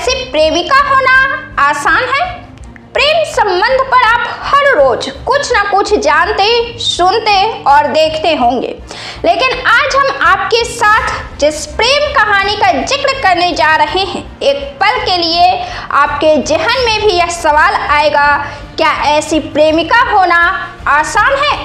ऐसी प्रेमिका होना आसान है? प्रेम संबंध पर आप हर रोज कुछ ना कुछ जानते, सुनते और देखते होंगे, लेकिन आज हम आपके साथ जिस प्रेम कहानी का जिक्र करने जा रहे हैं, एक पल के लिए आपके जहन में भी यह सवाल आएगा, क्या ऐसी प्रेमिका होना आसान है?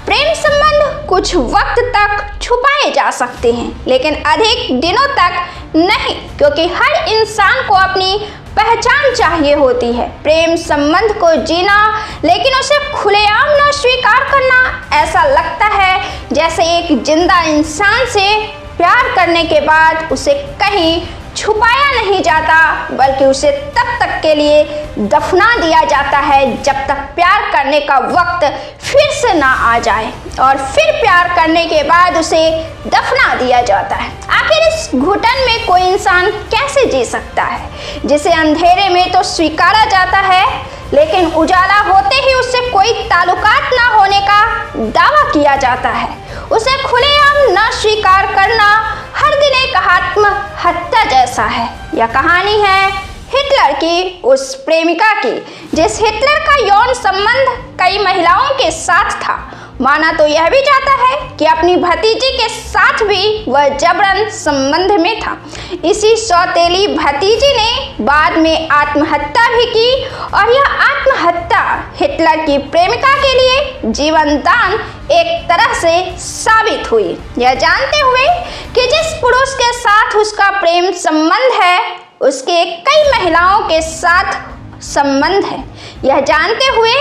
प्रेम संबंध कुछ वक्त तक छुपाए जा सकते हैं, लेकिन अधिक दिनों तक नहीं, क्योंकि हर इंसान को अपनी पहचान चाहिए होती है। प्रेम संबंध को जीना, लेकिन उसे खुलेआम न स्वीकार करना, ऐसा लगता है जैसे एक जिंदा इंसान से प्यार करने के बाद उसे कहीं छुपाया नहीं जाता, बल्कि उसे तब तक के लिए दफना दिया जाता है जब तक प्यार करने का वक्त फिर से ना आ जाए, और फिर प्यार करने के बाद उसे दफना दिया जाता है। आखिर इस घुटन में कोई इंसान कैसे जी सकता है, जिसे अंधेरे में तो स्वीकारा जाता है, लेकिन उजाला होते ही उससे कोई ताल्लुकात ना होने का दावा किया जाता है। उसे खुलेआम न स्वीकार करना हर दिन एक आत्महत्या जैसा है। यह कहानी है हिटलर की, उस प्रेमिका की, जिस हिटलर का यौन संबंध कई महिलाओं के साथ था। माना तो यह भी जाता है कि अपनी भतीजी के साथ भी वह जबरन संबंध में था। इसी सौतेली भतीजी ने बाद में आत्महत्या भी की, और यह आत्महत्या हिटलर की प्रेमिका के लिए जीवन दान एक तरह से साबित हुई। यह जानते हुए कि जिस पुरुष के साथ उसका प्रेम संबंध है, उसके कई महिलाओं के साथ संबंध है, यह जानते हुए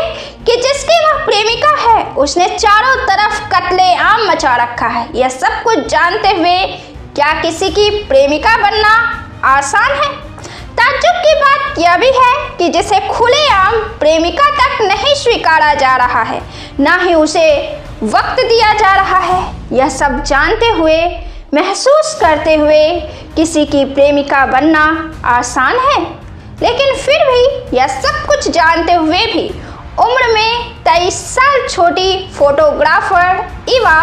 कि जिसकी वह प्रेमिका है उसने चारों तरफ कत्लेआम मचा रखा है, यह सब कुछ जानते हुए क्या किसी की प्रेमिका बनना आसान है? ताज्जुब की बात यह भी है कि जिसे खुलेआम प्रेमिका तक नहीं स्वीकारा जा रहा है, ना ही उसे वक्त दिया जा रहा है, यह सब जानते हुए, महसूस करते हुए किसी की प्रेमिका बनना आसान है। लेकिन फिर भी यह सब कुछ जानते हुए भी उम्र में 23 साल छोटी फोटोग्राफर इवा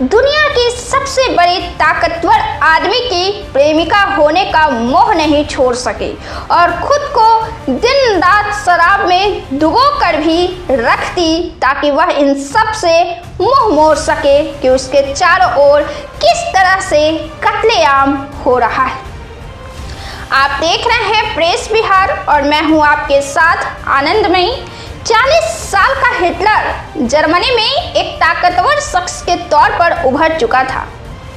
दुनिया की सबसे बड़ी ताकतवर आदमी की प्रेमिका होने का मोह नहीं छोड़ सके, और खुद को दिन रात शराब में डुबो कर भी रखती, ताकि वह इन सब से मुंह मोड़ सके कि उसके चारों ओर किस तरह से कत्लेआम हो रहा है। आप देख रहे हैं प्रेस बिहार, और मैं हूं आपके साथ आनंदमयी। 40 साल का हिटलर जर्मनी में एक ताकतवर शख्स के तौर पर उभर चुका था,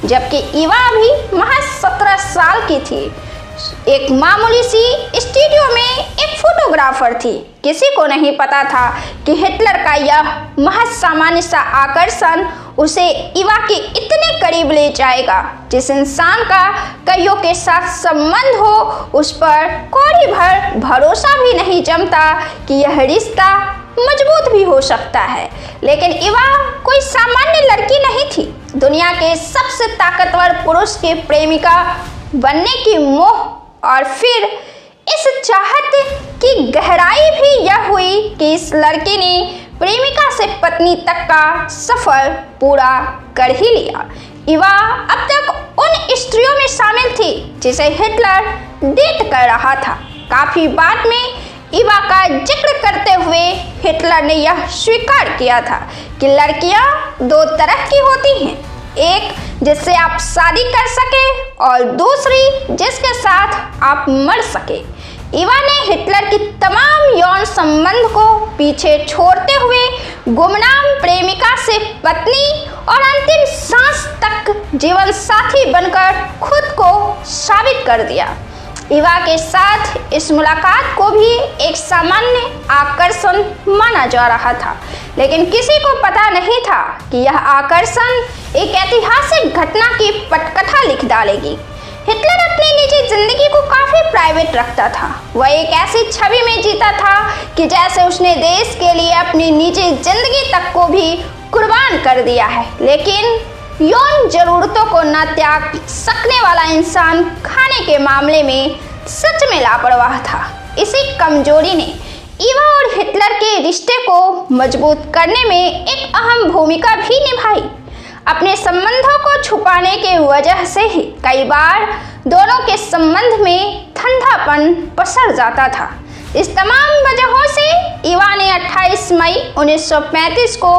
जबकि इवा अभी महज 17 साल की थी। एक मामूली सी स्टूडियो में एक फोटोग्राफर थी। किसी को नहीं पता था कि हिटलर का यह महज सामान्य सा आकर्षण उसे इवा के इतने करीब ले जाएगा। जिस इंसान का कईयों के साथ संबंध हो, उस पर कौड़ी भर भरोसा भी नहीं जमता कि यह रिश्ता मजबूत भी हो सकता है। लेकिन इवा कोई सामान्य लड़की नहीं थी। दुनिया के सबसे ताकतवर पुरुष की प्रेमिका बनने की मोह, और फिर इस चाहत की गहराई भी यह हुई कि इस लड़की ने प्रेमिका से पत्नी तक का सफर पूरा कर ही लिया। इवा अब तक उन स्त्रियों में शामिल थी जिसे हिटलर डेट कर रहा था। काफी बाद में इवा का जिक्र करते हुए हिटलर ने यह स्वीकार किया था कि लड़कियां दो तरह की होती हैं, एक जिससे आप शादी कर सके, और दूसरी जिसके साथ आप मर सके। इवा ने हिटलर की तमाम यौन संबंध को पीछे छोड़ते हुए गुमनाम प्रेमिका से पत्नी और अंतिम सांस तक जीवन साथी बनकर खुद को साबित कर दिया। इवा के साथ इस मुलाकात को भी एक सामान्य आकर्षण माना जा रहा था, लेकिन किसी को पता नहीं था कि यह आकर्षण एक ऐतिहासिक घटना की पटकथा लिख डालेगी। हिटलर अपनी निजी जिंदगी को काफी प्राइवेट रखता था। वह एक ऐसी छवि में जीता था कि जैसे उसने देश के लिए अपनी निजी जिंदगी तक को भी कुर्बान कर दिया है। लेकिन यौन जरूरतों को न त्याग सकने वाला इंसान खाने के मामले में सच में लापरवाह था। इसी कमजोरी ने इवा और हिटलर के रिश्ते को मजबूत करने में एक अहम भूमिका भी निभाई। अपने संबंधों को छुपाने के वजह से ही कई बार दोनों के संबंध में ठंडापन अकेलापन पसर जाता था। इस तमाम वजहों से इवा ने 28 मई 1935 को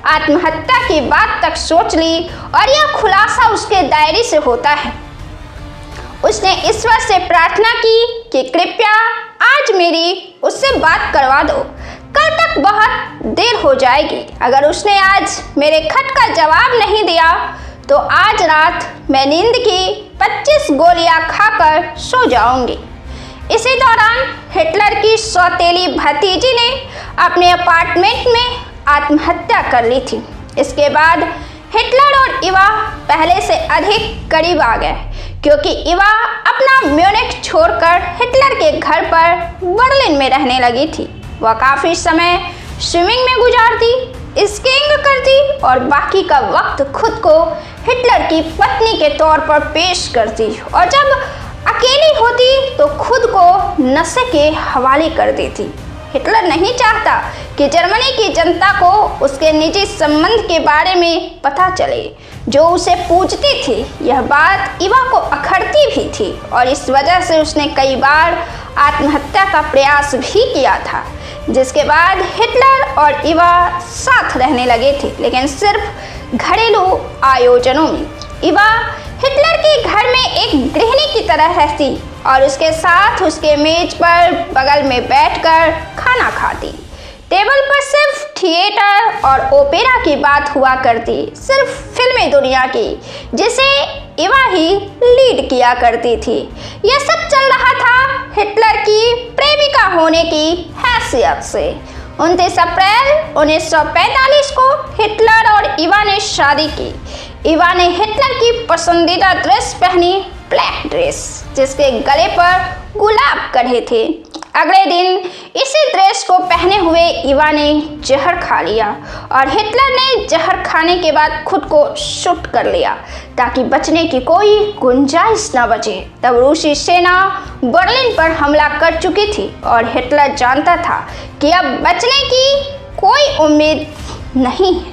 आत्महत्या की बात तक सोच ली और यह खुलासा उसके डायरी से होता है। उसने ईश्वर से प्रार्थना की कि कृपया आज मेरी उससे बात करवा दो, कल तक बहुत देर हो जाएगी। अगर उसने आज मेरे खत का जवाब नहीं दिया तो आज रात मैं नींद की 25 गोलियां खाकर सो जाऊंगी। इसी दौरान हिटलर की सौतेली भतीजी ने अपने अपार्टमेंट में आत्महत्या कर ली थी। इसके बाद हिटलर और इवा पहले से अधिक करीब आ गए, क्योंकि इवा अपना म्यूनिख छोड़कर हिटलर के घर पर बर्लिन में रहने लगी थी। वह काफ़ी समय स्विमिंग में गुजारती, स्कीइंग करती और बाकी का वक्त खुद को हिटलर की पत्नी के तौर पर पेश करती, और जब अकेली होती तो खुद को नशे के हवाले कर देती। हिटलर नहीं चाहता कि जर्मनी की जनता को उसके निजी संबंध के बारे में पता चले, जो उसे पूजती थी। यह बात इवा को अखरती भी थी और इस वजह से उसने कई बार आत्महत्या का प्रयास भी किया था, जिसके बाद हिटलर और इवा साथ रहने लगे थे, लेकिन सिर्फ घरेलू आयोजनों में। इवा हिटलर के घर में एक गृहिणी की तरह रहती और उसके साथ उसके मेज पर बगल में बैठकर खाना खाती। टेबल पर सिर्फ थिएटर और ओपेरा की बात हुआ करती, सिर्फ फिल्मी दुनिया की, जिसे इवा ही लीड किया करती थी। यह सब चल रहा था हिटलर की प्रेमिका होने की हैसियत से। 29 अप्रैल 1945 को हिटलर और इवा ने शादी की। इवा ने हिटलर की पसंदीदा ड्रेस पहनी, ब्लैक ड्रेस, जिसके गले पर गुलाब कढ़े थे। अगले दिन इसी ड्रेस को पहने हुए इवा ने जहर खा लिया और हिटलर ने जहर खाने के बाद खुद को शूट कर लिया ताकि बचने की कोई गुंजाइश न बचे। तब रूसी सेना बर्लिन पर हमला कर चुकी थी और हिटलर जानता था कि अब बचने की कोई उम्मीद नहीं है।